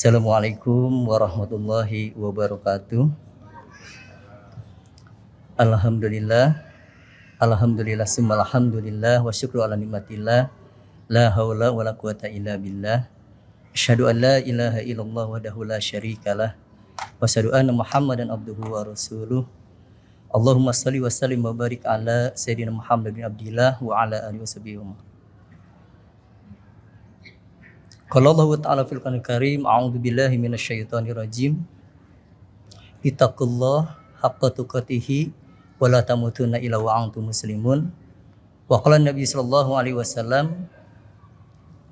Assalamualaikum warahmatullahi wabarakatuh. Alhamdulillah, alhamdulillah, summa alhamdulillah, wa syukru ala nikmatillah, la haula wa la quwata illa billah. Asyhadu an la ilaha illallah wahdahu la syarikalah, wa asyhadu anna Muhammadan abduhu wa rasuluh. Allahumma shalli wa sallim wa barik ala sayyidina Muhammad bin Abdillah wa ala alihi washabihi. Qala Allah ta'ala fil Qur'anil Karim, a'udzu billahi minasyaitonir rajim. Ittaqullah haqqa tuqatih wa la tamutunna illa wa antum muslimun. Wa qala Nabi sallallahu alaihi wasallam,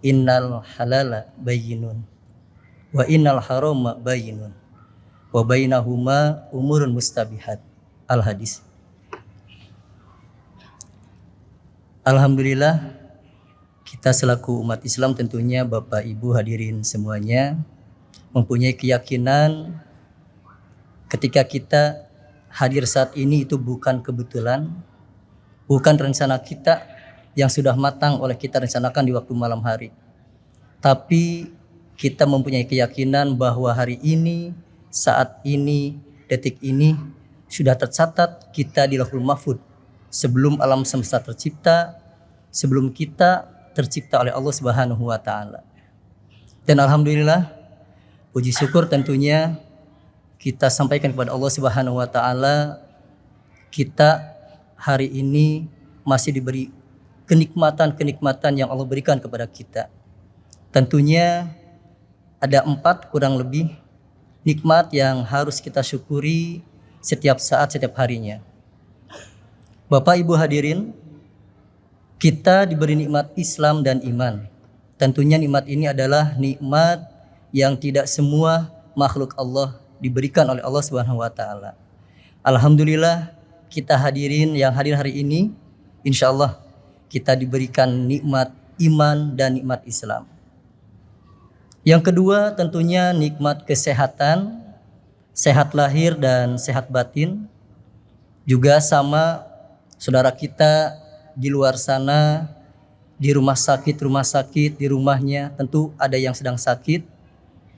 innal halala bayyinun wa innal harama bayyinun wa bainahuma umurun mustabihat. Al hadis. Alhamdulillah, kita selaku umat Islam, tentunya Bapak Ibu hadirin semuanya, mempunyai keyakinan ketika kita hadir saat ini itu bukan kebetulan, bukan rencana kita yang sudah matang oleh kita rencanakan di waktu malam hari. Tapi kita mempunyai keyakinan bahwa hari ini, saat ini, detik ini sudah tercatat kita di Lauhul Mahfuz sebelum alam semesta tercipta, sebelum kita tercipta oleh Allah Subhanahu wa taala. Dan alhamdulillah, puji syukur tentunya kita sampaikan kepada Allah Subhanahu wa taala, kita hari ini masih diberi kenikmatan-kenikmatan yang Allah berikan kepada kita. Tentunya ada 4 kurang lebih nikmat yang harus kita syukuri setiap saat, setiap harinya. Bapak Ibu hadirin, kita diberi nikmat Islam dan iman. Tentunya nikmat ini adalah nikmat yang tidak semua makhluk Allah diberikan oleh Allah Subhanahu wa taala. Alhamdulillah, kita hadirin yang hadir hari ini, insyaallah kita diberikan nikmat iman dan nikmat Islam. Yang kedua tentunya nikmat kesehatan, sehat lahir dan sehat batin. Juga sama saudara kita di luar sana, di rumah sakit, di rumahnya tentu ada yang sedang sakit.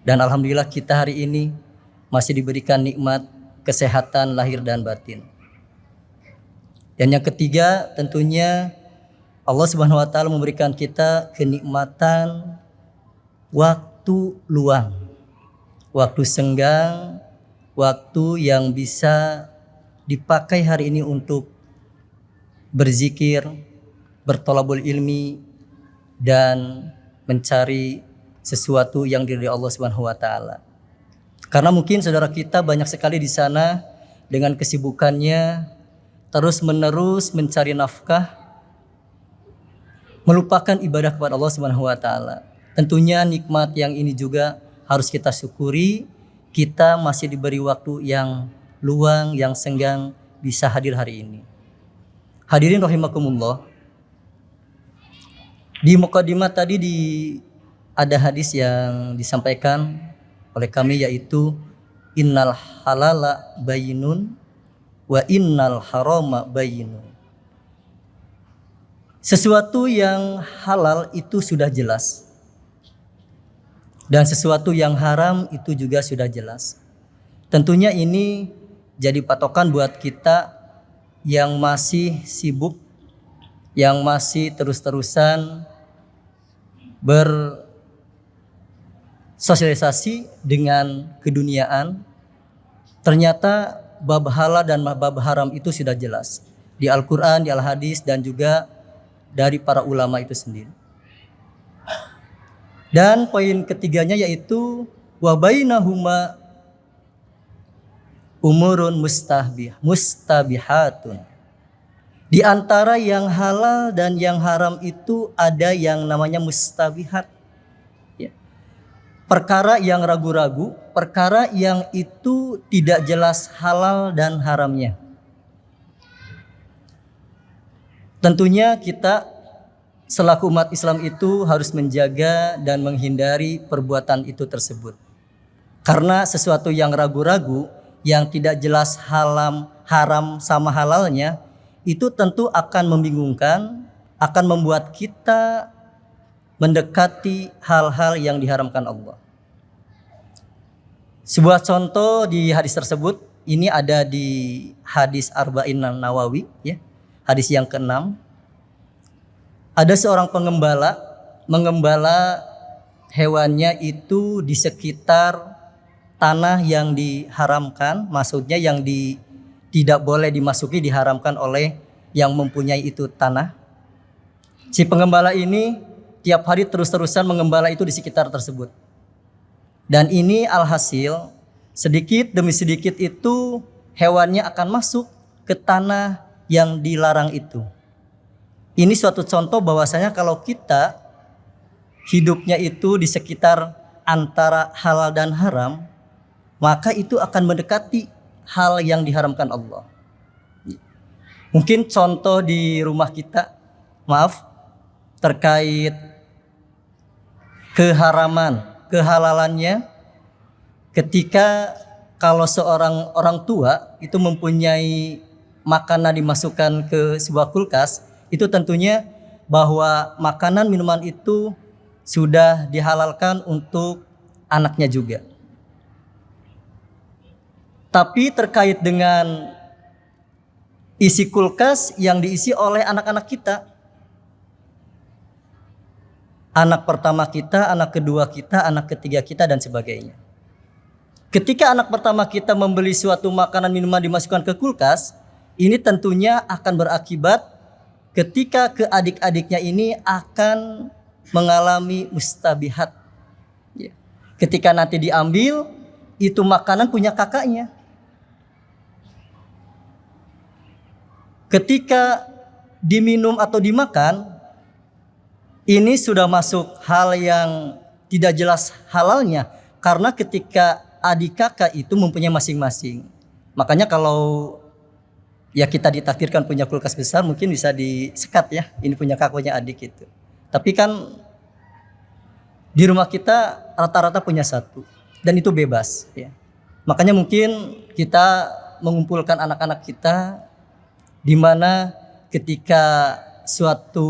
Dan alhamdulillah kita hari ini masih diberikan nikmat kesehatan lahir dan batin. Dan yang ketiga tentunya Allah Subhanahu wa taala memberikan kita kenikmatan waktu luang, waktu senggang, waktu yang bisa dipakai hari ini untuk berzikir, bertolabul ilmi, dan mencari sesuatu yang diridhai Allah Subhanahu wa taala. Karena mungkin saudara kita banyak sekali di sana dengan kesibukannya terus-menerus mencari nafkah, melupakan ibadah kepada Allah Subhanahu wa taala. Tentunya nikmat yang ini juga harus kita syukuri. Kita masih diberi waktu yang luang, yang senggang, bisa hadir hari ini. Hadirin rahimakumullah. Di mukadimah tadi ada hadis yang disampaikan oleh kami, yaitu innal halala bayyinun wa innal harama bayyinun. Sesuatu yang halal itu sudah jelas, dan sesuatu yang haram itu juga sudah jelas. Tentunya ini jadi patokan buat kita yang masih sibuk, yang masih terus-terusan bersosialisasi dengan keduniaan. Ternyata bab halal dan bab haram itu sudah jelas di Al-Quran, di Al-Hadis, dan juga dari para ulama itu sendiri. Dan poin ketiganya yaitu wa bainahuma umurun mustabihatun. Di antara yang halal dan yang haram itu ada yang namanya mustabihat. Ya. Perkara yang ragu-ragu, perkara yang itu tidak jelas halal dan haramnya. Tentunya kita selaku umat Islam itu harus menjaga dan menghindari perbuatan itu tersebut. Karena sesuatu yang ragu-ragu, yang tidak jelas haram sama halalnya, itu tentu akan membingungkan, akan membuat kita mendekati hal-hal yang diharamkan Allah. Sebuah contoh di hadis tersebut, ini ada di hadis Arba'in Nawawi, ya, hadis yang ke-6. Ada seorang pengembala mengembala hewannya itu di sekitar tanah yang diharamkan, maksudnya yang tidak boleh dimasuki, diharamkan oleh yang mempunyai itu tanah. Si pengembala ini tiap hari terus-terusan mengembala itu di sekitar tersebut. Dan ini alhasil sedikit demi sedikit itu hewannya akan masuk ke tanah yang dilarang itu. Ini suatu contoh bahwasanya kalau kita hidupnya itu di sekitar antara halal dan haram, maka itu akan mendekati hal yang diharamkan Allah. Mungkin contoh di rumah kita, terkait kehalalannya, ketika kalau seorang orang tua itu mempunyai makanan dimasukkan ke sebuah kulkas, itu tentunya bahwa makanan minuman itu sudah dihalalkan untuk anaknya juga. Tapi terkait dengan isi kulkas yang diisi oleh anak-anak kita, anak pertama kita, anak kedua kita, anak ketiga kita, dan sebagainya. Ketika anak pertama kita membeli suatu makanan minuman dimasukkan ke kulkas, ini tentunya akan berakibat ketika ke adik-adiknya ini akan mengalami mustabihat. Ketika nanti diambil, itu makanan punya kakaknya. Ketika diminum atau dimakan, ini sudah masuk hal yang tidak jelas halalnya, karena ketika adik kakak itu mempunyai masing-masing. Makanya kalau ya kita ditakdirkan punya kulkas besar, mungkin bisa disekat ya, ini punya kakak, punya adik itu. Tapi kan di rumah kita rata-rata punya satu, dan itu bebas ya. Makanya mungkin kita mengumpulkan anak-anak kita, di mana ketika suatu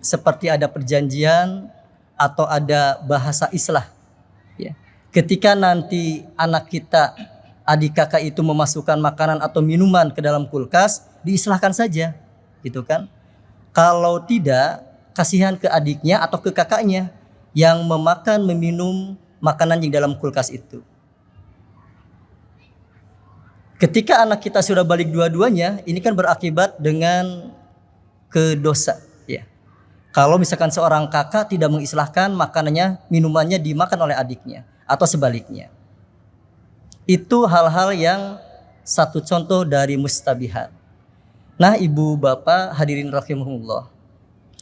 seperti ada perjanjian atau ada bahasa islah ya. Ketika nanti anak kita, adik kakak itu memasukkan makanan atau minuman ke dalam kulkas, diislahkan saja gitu kan. Kalau tidak, kasihan ke adiknya atau ke kakaknya yang memakan meminum makanan yang dalam kulkas itu. Ketika anak kita sudah balik dua-duanya, ini kan berakibat dengan ke dosa ya. Kalau misalkan seorang kakak tidak mengislahkan makanannya, minumannya dimakan oleh adiknya atau sebaliknya. Itu hal-hal yang satu contoh dari mustabihat. Nah, ibu bapak hadirin rahimahumullah,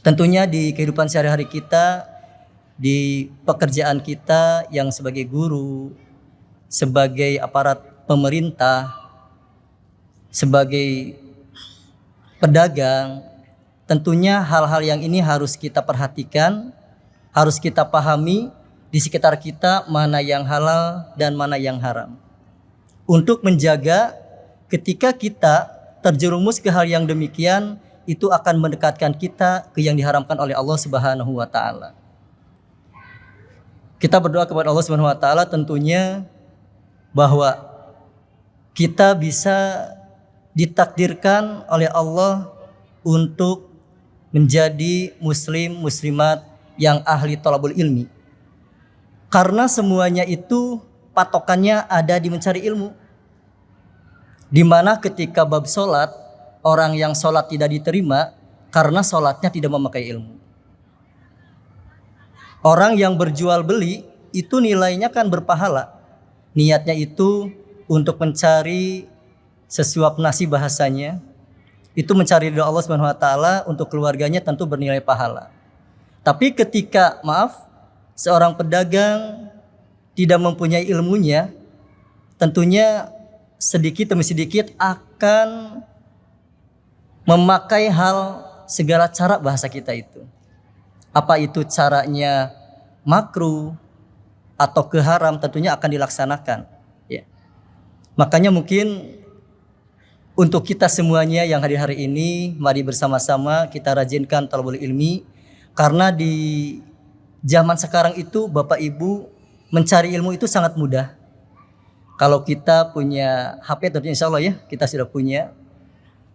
tentunya di kehidupan sehari-hari kita, di pekerjaan kita yang sebagai guru, sebagai aparat pemerintah, sebagai pedagang, tentunya hal-hal yang ini harus kita perhatikan, harus kita pahami di sekitar kita mana yang halal dan mana yang haram. Untuk menjaga ketika kita terjerumus ke hal yang demikian, itu akan mendekatkan kita ke yang diharamkan oleh Allah Subhanahu wa taala. Kita berdoa kepada Allah Subhanahu wa taala tentunya bahwa kita bisa ditakdirkan oleh Allah untuk menjadi muslim muslimat yang ahli thalabul ilmi. Karena semuanya itu patokannya ada di mencari ilmu. Di mana ketika bab sholat, orang yang sholat tidak diterima karena sholatnya tidak memakai ilmu. Orang yang berjual beli itu nilainya kan berpahala. Niatnya itu untuk mencari sesuap nasi bahasanya, itu mencari ridha Allah Subhanahu wa taala, untuk keluarganya tentu bernilai pahala. Tapi ketika seorang pedagang tidak mempunyai ilmunya, tentunya sedikit demi sedikit akan memakai hal segala cara bahasa kita itu. Apa itu caranya makruh atau keharam, tentunya akan dilaksanakan ya. Makanya mungkin untuk kita semuanya yang hari-hari ini, mari bersama-sama kita rajinkan thalabul ilmi. Karena di zaman sekarang itu Bapak Ibu mencari ilmu itu sangat mudah. Kalau kita punya HP, tentunya insya Allah ya kita sudah punya.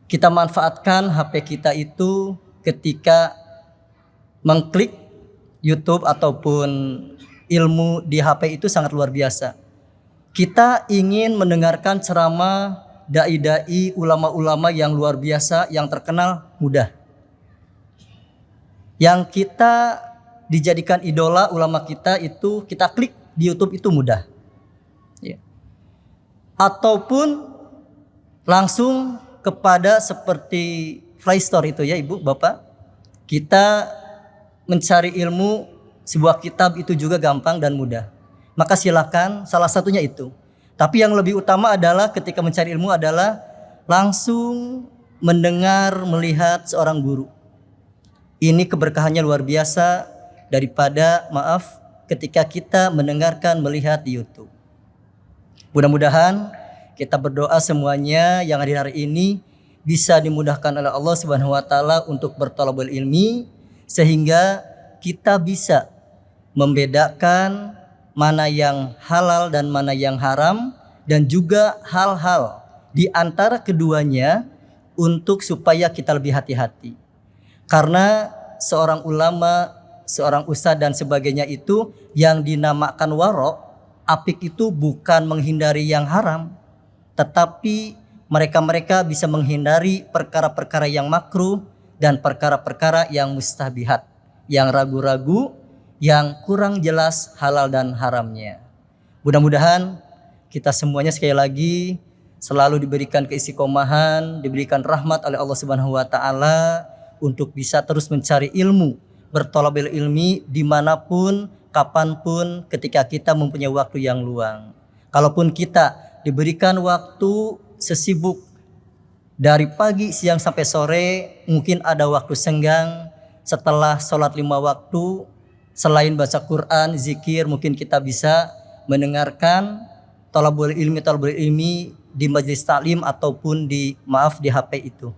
Kita manfaatkan HP kita itu ketika mengklik YouTube ataupun ilmu di HP itu sangat luar biasa. Kita ingin mendengarkan ceramah dai-dai, ulama-ulama yang luar biasa, yang terkenal, mudah. Yang kita dijadikan idola ulama kita itu kita klik di YouTube itu mudah. Ya. Ataupun langsung kepada seperti Play Store itu ya Ibu, Bapak. Kita mencari ilmu sebuah kitab itu juga gampang dan mudah. Maka silakan, salah satunya itu. Tapi yang lebih utama adalah ketika mencari ilmu adalah langsung mendengar, melihat seorang guru. Ini keberkahannya luar biasa daripada ketika kita mendengarkan, melihat di YouTube. Mudah-mudahan kita berdoa semuanya yang hadir hari ini bisa dimudahkan oleh Allah Subhanahu wa taala untuk berthalabul ilmi sehingga kita bisa membedakan mana yang halal dan mana yang haram dan juga hal-hal di antara keduanya untuk supaya kita lebih hati-hati. Karena seorang ulama, seorang ustadz dan sebagainya itu yang dinamakan warok, apik itu bukan menghindari yang haram, tetapi mereka bisa menghindari perkara-perkara yang makruh dan perkara-perkara yang mustabihat, yang ragu-ragu, yang kurang jelas halal dan haramnya. Mudah-mudahan kita semuanya sekali lagi selalu diberikan keistiqomahan, diberikan rahmat oleh Allah Subhanahu wa taala untuk bisa terus mencari ilmu, berthalabul ilmi dimanapun, kapanpun, ketika kita mempunyai waktu yang luang. Kalaupun kita diberikan waktu sesibuk dari pagi, siang sampai sore, mungkin ada waktu senggang setelah sholat 5 waktu, selain baca Quran, zikir, mungkin kita bisa mendengarkan thalabul ilmi di majelis taklim ataupun di HP itu.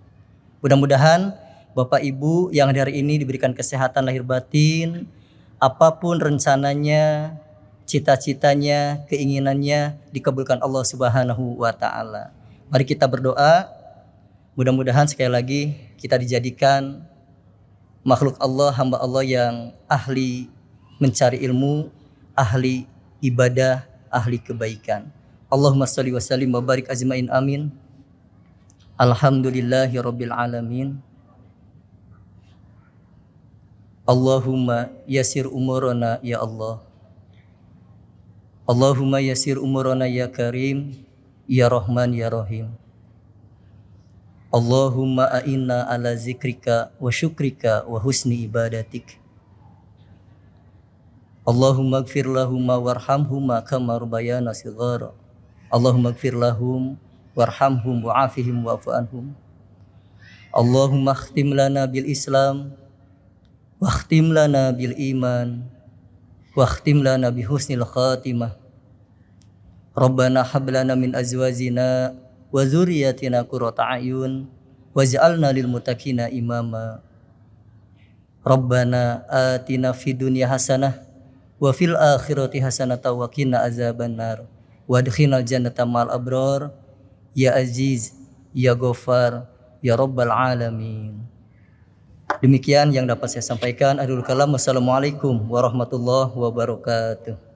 Mudah-mudahan Bapak Ibu yang hari ini diberikan kesehatan lahir batin, apapun rencananya, cita-citanya, keinginannya dikabulkan Allah Subhanahu wa taala. Mari kita berdoa, mudah-mudahan sekali lagi kita dijadikan makhluk Allah, hamba Allah yang ahli mencari ilmu, ahli ibadah, ahli kebaikan. Allahumma sholli wa sallim wa barik ajmain amin. Alhamdulillahi rabbil alamin. Allahumma yasir umurana ya Allah. Allahumma yasir umurana ya Karim, ya Rahman ya Rahim. Allahumma a'inna ala zikrika wa syukrika wa husni ibadatik. Allahumma gfir lahumma warhamhumma kama rabbayana shighara. Allahumma gfir lahum warhamhum wa'afihim wa'fu anhum. Allahumma khtim lana bil Islam wakhtim lana bil iman wakhtim lana bi husnil khatimah. Rabbana hab lana min azwajina wa dzurriyyatina qurrata a'yun waj'alna lil muttaqina imama. Rabbana atina fid dunya hasanah wa fil akhirati hasanah wa qina azabannar wadkhilnal jannata ma'al abrar ya aziz ya ghafar ya rabbal alamin. Demikian yang dapat saya sampaikan. Akhirul kalam. Wassalamualaikum warahmatullahi wabarakatuh.